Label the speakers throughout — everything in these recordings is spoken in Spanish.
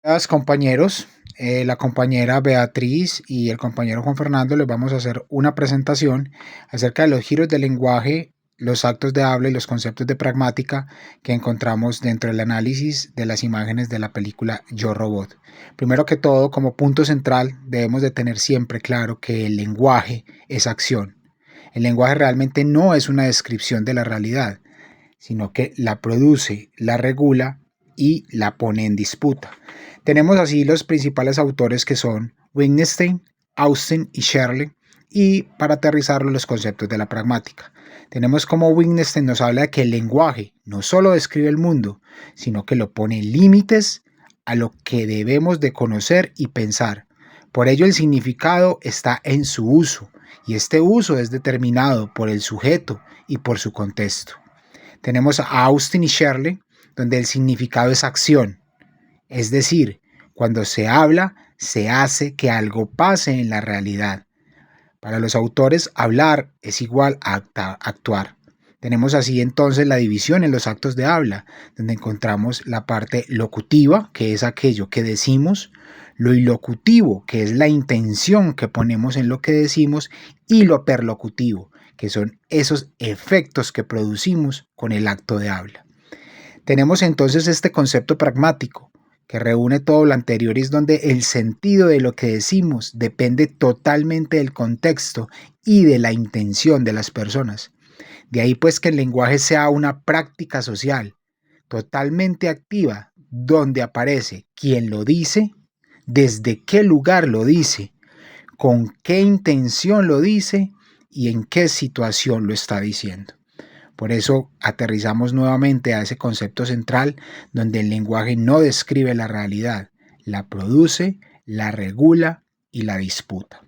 Speaker 1: Buenas, compañeros. La compañera Beatriz y el compañero Juan Fernando les vamos a hacer una presentación acerca de los giros del lenguaje, los actos de habla y los conceptos de pragmática que encontramos dentro del análisis de las imágenes de la película Yo Robot. Primero que todo, como punto central, debemos de tener siempre claro que el lenguaje es acción. El lenguaje realmente no es una descripción de la realidad, sino que la produce, la regula y la pone en disputa. Tenemos así los principales autores que son Wittgenstein, Austin y Shirley, y para aterrizarlo los conceptos de la pragmática. Tenemos como Wittgenstein nos habla de que el lenguaje no solo describe el mundo, sino que lo pone límites a lo que debemos de conocer y pensar. Por ello el significado está en su uso, y este uso es determinado por el sujeto y por su contexto. Tenemos a Austin y Shirley, donde el significado es acción. Es decir, cuando se habla, se hace que algo pase en la realidad. Para los autores, hablar es igual a actuar. Tenemos así entonces la división en los actos de habla, donde encontramos la parte locutiva, que es aquello que decimos, lo ilocutivo, que es la intención que ponemos en lo que decimos, y lo perlocutivo, que son esos efectos que producimos con el acto de habla. Tenemos entonces este concepto pragmático que reúne todo lo anterior y es donde el sentido de lo que decimos depende totalmente del contexto y de la intención de las personas. De ahí pues que el lenguaje sea una práctica social totalmente activa donde aparece quién lo dice, desde qué lugar lo dice, con qué intención lo dice y en qué situación lo está diciendo. Por eso aterrizamos nuevamente a ese concepto central donde el lenguaje no describe la realidad, la produce, la regula y la disputa.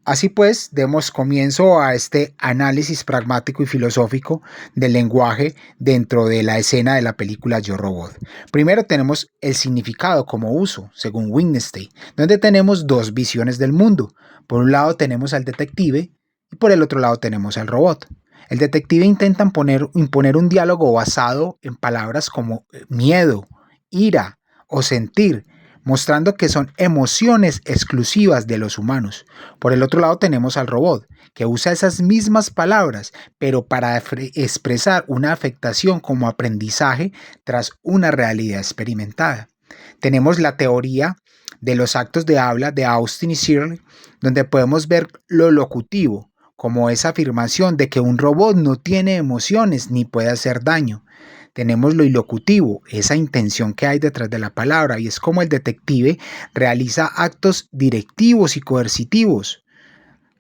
Speaker 1: Así pues, demos comienzo a este análisis pragmático y filosófico del lenguaje dentro de la escena de la película Yo Robot. Primero tenemos el significado como uso, según Wittgenstein, donde tenemos dos visiones del mundo. Por un lado tenemos al detective y por el otro lado tenemos al robot. El detective intenta imponer un diálogo basado en palabras como miedo, ira o sentir, mostrando que son emociones exclusivas de los humanos. Por el otro lado tenemos al robot, que usa esas mismas palabras, pero para expresar una afectación como aprendizaje tras una realidad experimentada. Tenemos la teoría de los actos de habla de Austin y Shirley, donde podemos ver lo locutivo, como esa afirmación de que un robot no tiene emociones ni puede hacer daño. Tenemos lo ilocutivo, esa intención que hay detrás de la palabra, y es como el detective realiza actos directivos y coercitivos.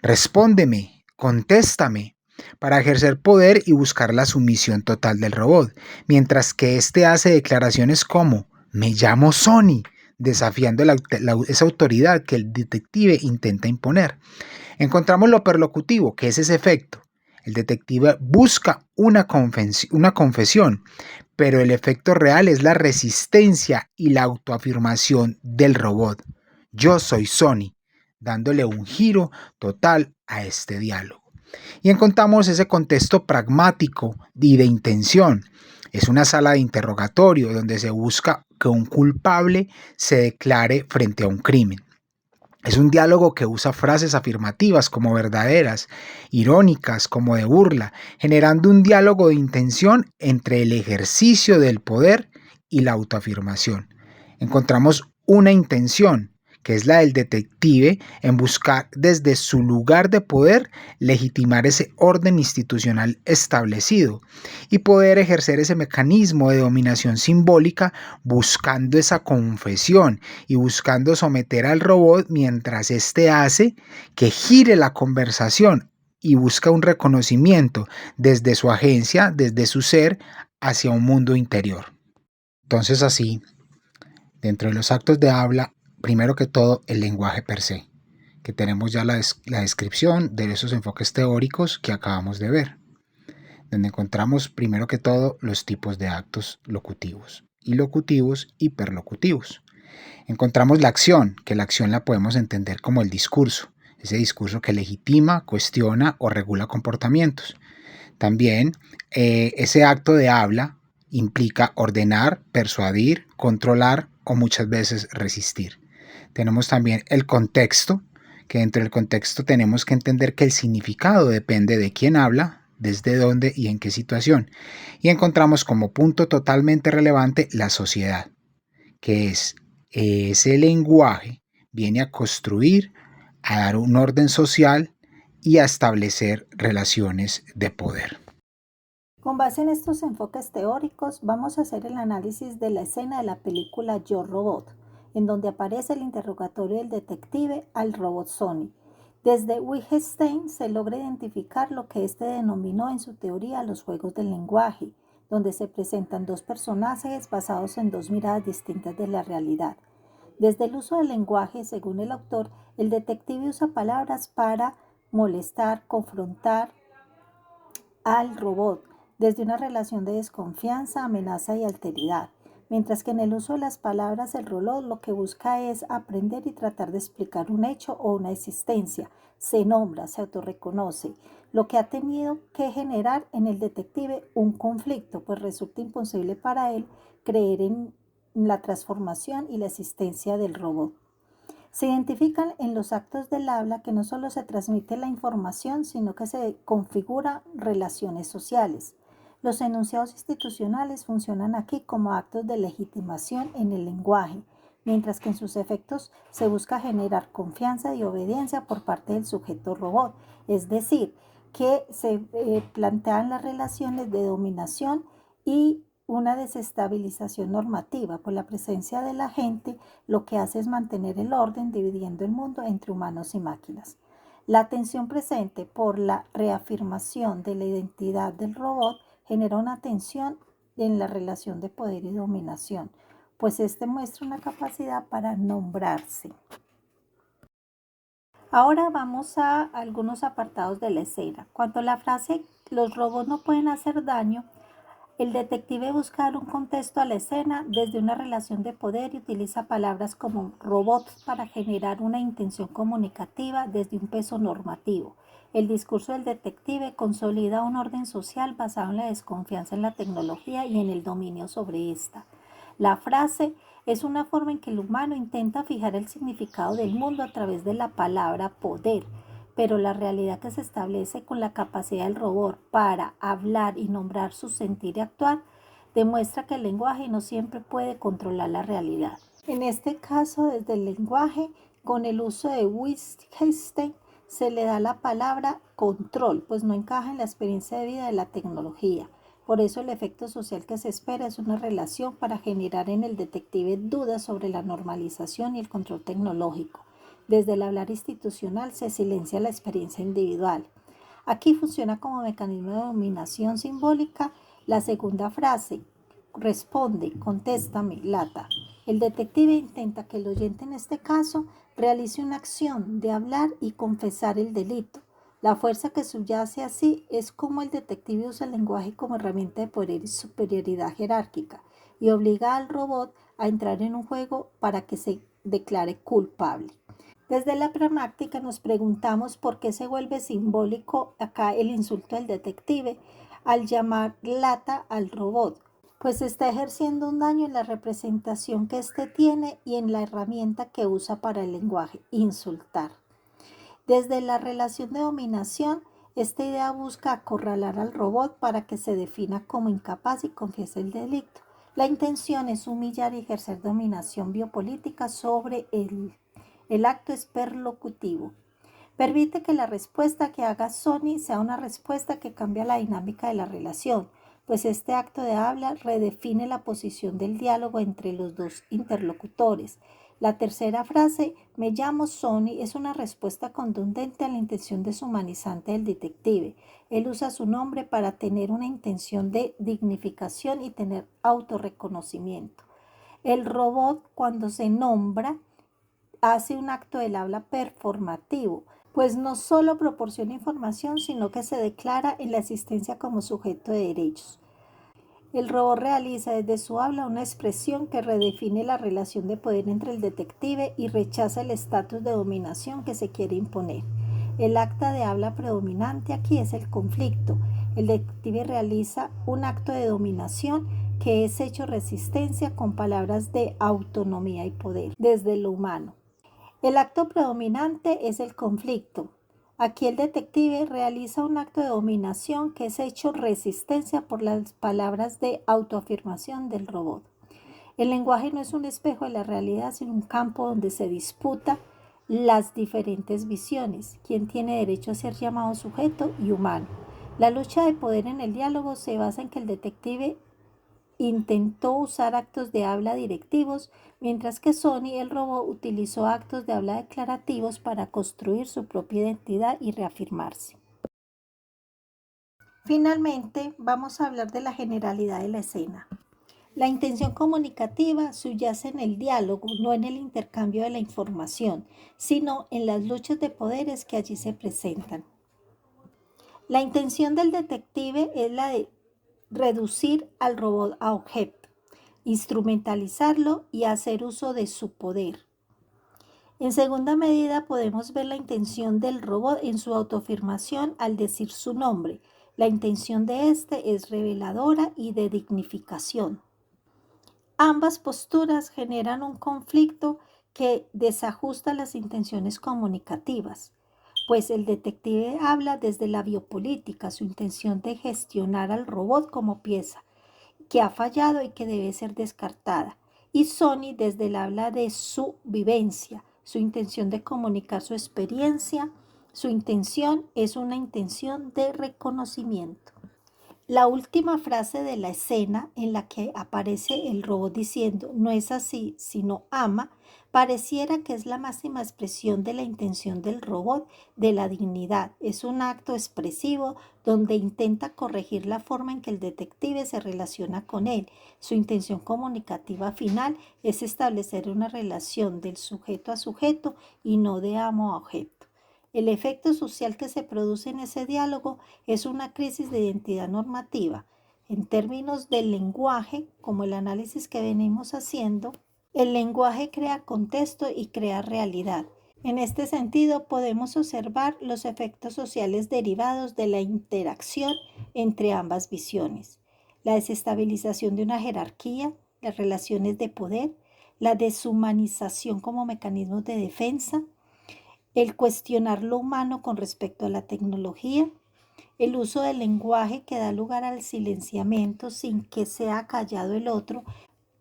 Speaker 1: Respóndeme, contéstame, para ejercer poder y buscar la sumisión total del robot, mientras que éste hace declaraciones como me llamo Sony, desafiando esa autoridad que el detective intenta imponer. Encontramos lo perlocutivo, que es ese efecto. El detective busca una confesión, pero el efecto real es la resistencia y la autoafirmación del robot. Yo soy Sony, dándole un giro total a este diálogo. Y encontramos ese contexto pragmático y de intención. Es una sala de interrogatorio donde se busca que un culpable se declare frente a un crimen. Es un diálogo que usa frases afirmativas como verdaderas, irónicas como de burla, generando un diálogo de intención entre el ejercicio del poder y la autoafirmación. Encontramos una intención, que es la del detective en buscar desde su lugar de poder legitimar ese orden institucional establecido y poder ejercer ese mecanismo de dominación simbólica buscando esa confesión y buscando someter al robot mientras éste hace que gire la conversación y busca un reconocimiento desde su agencia, desde su ser, hacia un mundo interior. Entonces así, dentro de los actos de habla, primero que todo el lenguaje per se, que tenemos ya la descripción de esos enfoques teóricos que acabamos de ver, donde encontramos primero que todo los tipos de actos locutivos, ilocutivos y perlocutivos. Encontramos la acción, que la acción la podemos entender como el discurso, ese discurso que legitima, cuestiona o regula comportamientos. También ese acto de habla implica ordenar, persuadir, controlar o muchas veces resistir. Tenemos también el contexto, que dentro del contexto tenemos que entender que el significado depende de quién habla, desde dónde y en qué situación. Y encontramos como punto totalmente relevante la sociedad, que es ese lenguaje viene a construir, a dar un orden social y a establecer relaciones de poder.
Speaker 2: Con base en estos enfoques teóricos, vamos a hacer el análisis de la escena de la película Yo Robot, en donde aparece el interrogatorio del detective al robot Sony. Desde Wittgenstein se logra identificar lo que éste denominó en su teoría los juegos del lenguaje, donde se presentan dos personajes basados en dos miradas distintas de la realidad. Desde el uso del lenguaje, según el autor, el detective usa palabras para molestar, confrontar al robot, desde una relación de desconfianza, amenaza y alteridad, mientras que en el uso de las palabras el robot lo que busca es aprender y tratar de explicar un hecho o una existencia, se nombra, se autorreconoce, lo que ha tenido que generar en el detective un conflicto, pues resulta imposible para él creer en la transformación y la existencia del robot. Se identifican en los actos del habla que no solo se transmite la información, sino que se configura relaciones sociales. Los enunciados institucionales funcionan aquí como actos de legitimación en el lenguaje, mientras que en sus efectos se busca generar confianza y obediencia por parte del sujeto robot, es decir, que se plantean las relaciones de dominación y una desestabilización normativa, pues la presencia de la gente lo que hace es mantener el orden dividiendo el mundo entre humanos y máquinas. La tensión presente por la reafirmación de la identidad del robot genera una tensión en la relación de poder y dominación, pues este muestra una capacidad para nombrarse. Ahora vamos a algunos apartados de la escena. Cuando la frase "los robots no pueden hacer daño", el detective busca dar un contexto a la escena desde una relación de poder y utiliza palabras como robots para generar una intención comunicativa desde un peso normativo. El discurso del detective consolida un orden social basado en la desconfianza en la tecnología y en el dominio sobre esta. La frase es una forma en que el humano intenta fijar el significado del mundo a través de la palabra poder, pero la realidad que se establece con la capacidad del robot para hablar y nombrar su sentir y actuar demuestra que el lenguaje no siempre puede controlar la realidad. En este caso, desde el lenguaje, con el uso de Wittgenstein, se le da la palabra control, pues no encaja en la experiencia de vida de la tecnología. Por eso el efecto social que se espera es una relación para generar en el detective dudas sobre la normalización y el control tecnológico. Desde el hablar institucional se silencia la experiencia individual. Aquí funciona como mecanismo de dominación simbólica la segunda frase: responde, contéstame, lata. El detective intenta que el oyente en este caso realice una acción de hablar y confesar el delito. La fuerza que subyace así es como el detective usa el lenguaje como herramienta de poder y superioridad jerárquica y obliga al robot a entrar en un juego para que se declare culpable. Desde la práctica nos preguntamos por qué se vuelve simbólico acá el insulto del detective al llamar lata al robot, pues está ejerciendo un daño en la representación que éste tiene y en la herramienta que usa para el lenguaje, insultar. Desde la relación de dominación, esta idea busca acorralar al robot para que se defina como incapaz y confiese el delito. La intención es humillar y ejercer dominación biopolítica sobre él. El acto es perlocutivo. Permite que la respuesta que haga Sony sea una respuesta que cambia la dinámica de la relación, pues este acto de habla redefine la posición del diálogo entre los dos interlocutores. La tercera frase, "me llamo Sony", es una respuesta contundente a la intención deshumanizante del detective. Él usa su nombre para tener una intención de dignificación y tener autorreconocimiento. El robot, cuando se nombra, hace un acto del habla performativo, pues no solo proporciona información, sino que se declara en la existencia como sujeto de derechos. El robot realiza desde su habla una expresión que redefine la relación de poder entre el detective y rechaza el estatus de dominación que se quiere imponer. El acta de habla predominante aquí es el conflicto. El detective realiza un acto de dominación que es hecho resistencia con palabras de autonomía y poder desde lo humano. El acto predominante es el conflicto. Aquí el detective realiza un acto de dominación que es hecho resistencia por las palabras de autoafirmación del robot. El lenguaje no es un espejo de la realidad, sino un campo donde se disputa las diferentes visiones, quién tiene derecho a ser llamado sujeto y humano. La lucha de poder en el diálogo se basa en que el detective intentó usar actos de habla directivos, mientras que Sony, el robot, utilizó actos de habla declarativos para construir su propia identidad y reafirmarse. Finalmente, vamos a hablar de la generalidad de la escena. La intención comunicativa subyace en el diálogo, no en el intercambio de la información, sino en las luchas de poderes que allí se presentan. La intención del detective es la de reducir al robot a objeto, instrumentalizarlo y hacer uso de su poder. En segunda medida, podemos ver la intención del robot en su autoafirmación al decir su nombre. La intención de este es reveladora y de dignificación. Ambas posturas generan un conflicto que desajusta las intenciones comunicativas, pues el detective habla desde la biopolítica, su intención de gestionar al robot como pieza, que ha fallado y que debe ser descartada, y Sony desde el habla de su vivencia, su intención de comunicar su experiencia, su intención es una intención de reconocimiento. La última frase de la escena en la que aparece el robot diciendo no es así, sino ama, pareciera que es la máxima expresión de la intención del robot de la dignidad. Es un acto expresivo donde intenta corregir la forma en que el detective se relaciona con él. Su intención comunicativa final es establecer una relación del sujeto a sujeto y no de amo a objeto. El efecto social que se produce en ese diálogo es una crisis de identidad normativa. En términos del lenguaje, como el análisis que venimos haciendo, el lenguaje crea contexto y crea realidad. En este sentido, podemos observar los efectos sociales derivados de la interacción entre ambas visiones. La desestabilización de una jerarquía, las relaciones de poder, la deshumanización como mecanismos de defensa, el cuestionar lo humano con respecto a la tecnología, el uso del lenguaje que da lugar al silenciamiento sin que sea callado el otro,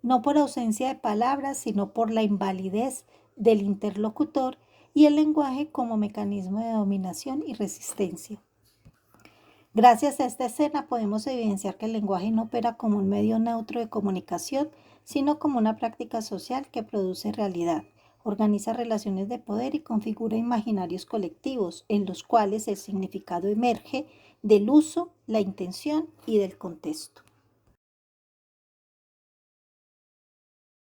Speaker 2: no por ausencia de palabras, sino por la invalidez del interlocutor, y el lenguaje como mecanismo de dominación y resistencia. Gracias a esta escena podemos evidenciar que el lenguaje no opera como un medio neutro de comunicación, sino como una práctica social que produce realidad, organiza relaciones de poder y configura imaginarios colectivos en los cuales el significado emerge del uso, la intención y del contexto.